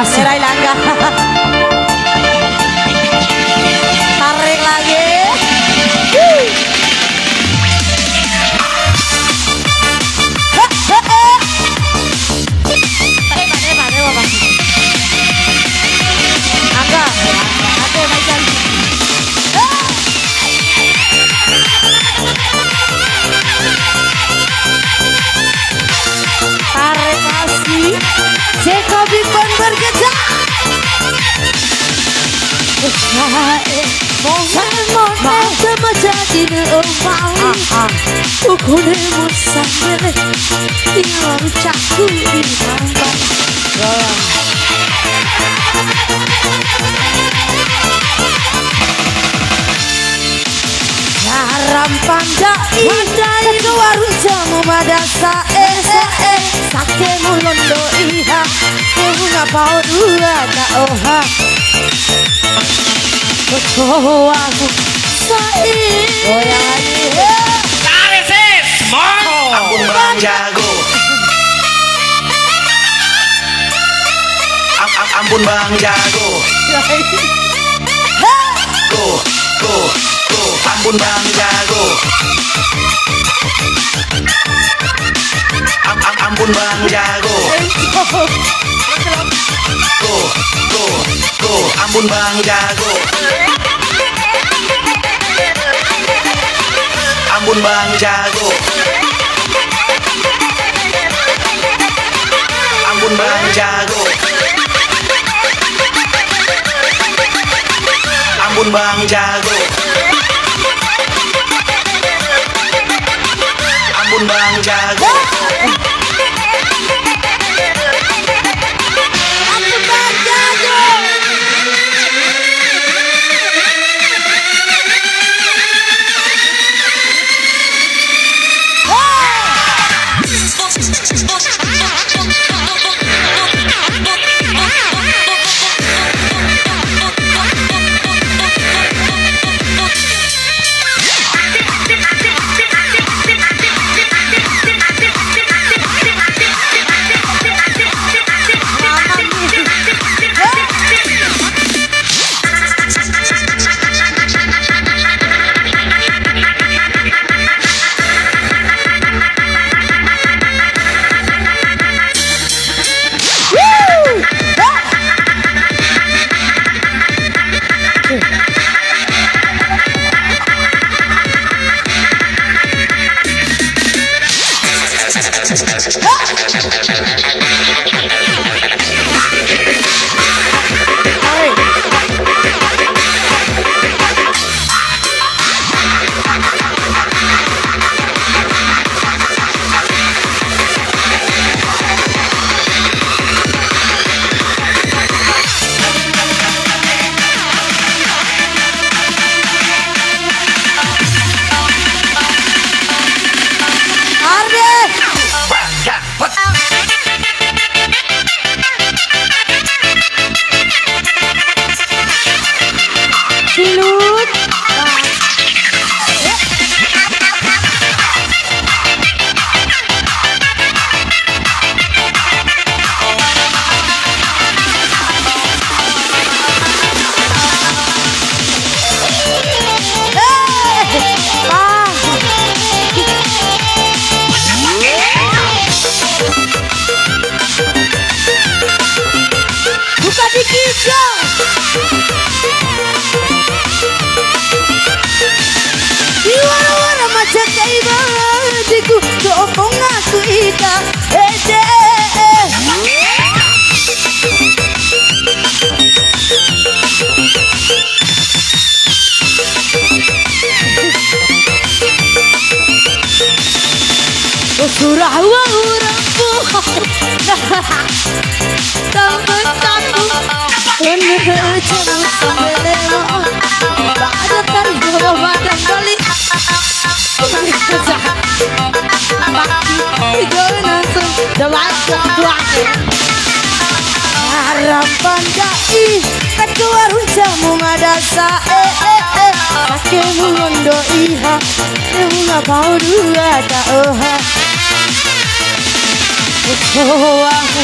Serai langga. Tarik lagi. Jacobi pun bergerak. Mau sama jadi neumau. Ukune musangere tinggal rucakku di tambang. Garam pandai ke warung jamu madasa sake mulondo iha ngapau dua tak oha kekoamu sai goyang Taresis Mono Ampun Bang Jago. Ampun Bang Jago. Go. Ampun Bang Jago. Ampun Bang Jago. Go. Ampun Bang Jago. Ampun Bang Jago. Ampun Bang Jago. Ampun Bang Jago. Ampun Bang Jago. Surah wa urabu Tampakku Penuh jauh sembelema Bada tergoda badan balik Bakti Jonas Dawat ketuake Harapan dai Kedua runcamu madasa Kakemu londo iha Nunga bau dua tak oha Kekoamu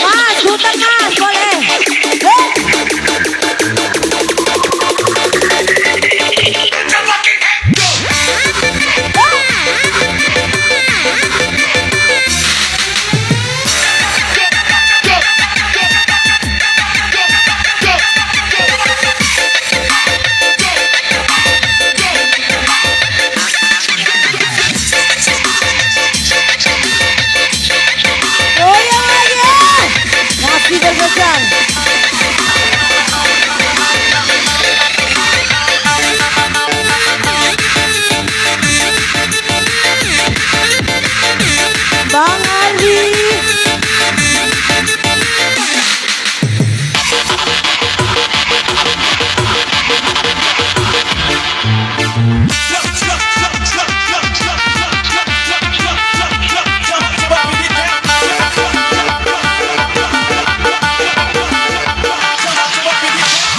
Mas, putar mas, boleh. Bang Ardi.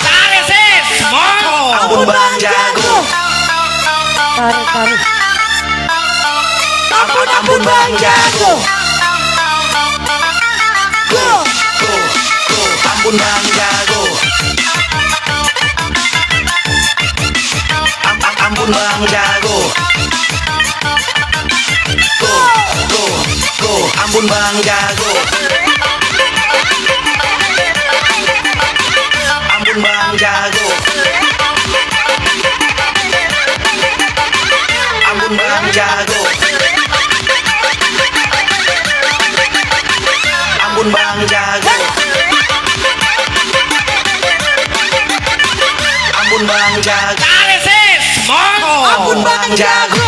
Tarik sis, monggo. Ampun Bang Jago. Tarik. Ampun Bang Jago. Go. Ampun Bang Jago. Ampun Bang Jago. Go. Ampun Bang Jago. Ampun Bang Jago. Ampun Bang Jago. Ampun Bang Jago. Ampun Bang Jago. Tarik sis, monggo. Ampun Bang Jago.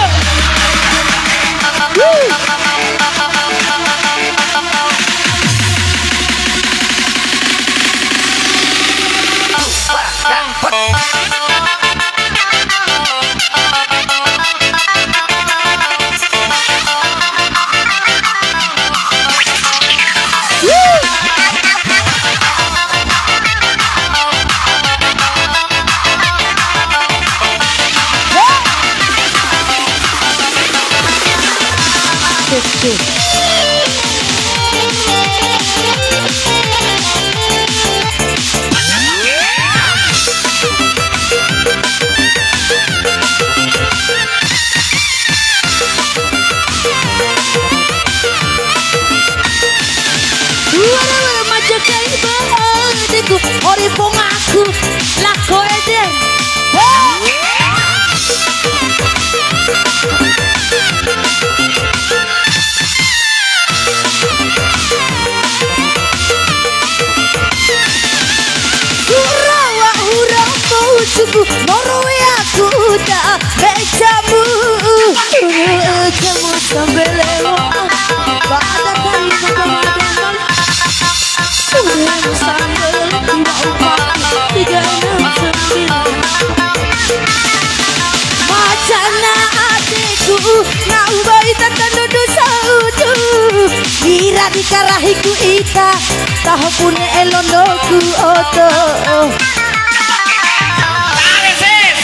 Ori pong aku lako eden. Hurawa maujuku norwe aku tak becamu. Kamu sampai lewat pada kali kemarin. Sudah sampai Macana hatiku, nau bayi tak tendu saudu. Iradi karahiku ita taho pune elonoku oto. Dale, sis.